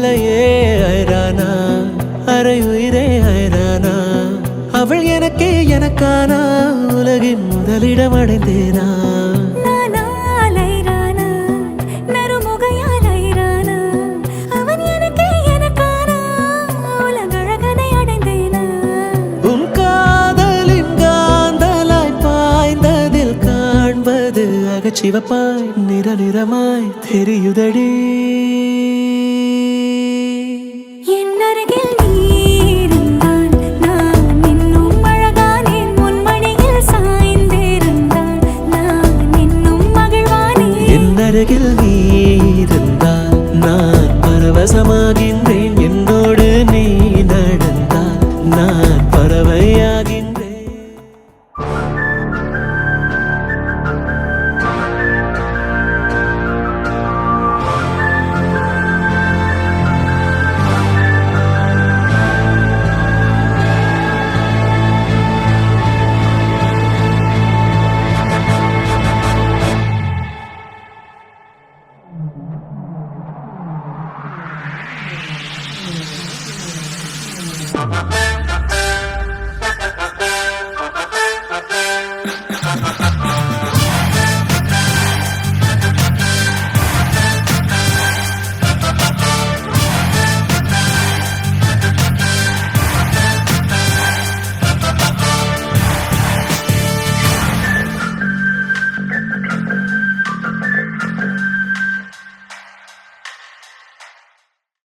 அவளையே ஐரானா அரை உயிரே ஐரானா அவள் எனக்கே எனக்கானா உலகின் முதலிடம் அடைந்தேனா சிவப்பாய் நிற நிறமாய் தெரியுதடி என் அருகில் நீ இருந்தால் நான் இன்னும் அழகானேன் உன் மடியில் சாய்ந்திருந்தால் நான் இன்னும் மகிழ்வானேன் என் அருகில் நீ இருந்தால் நான் பரவசமாகின்றேன்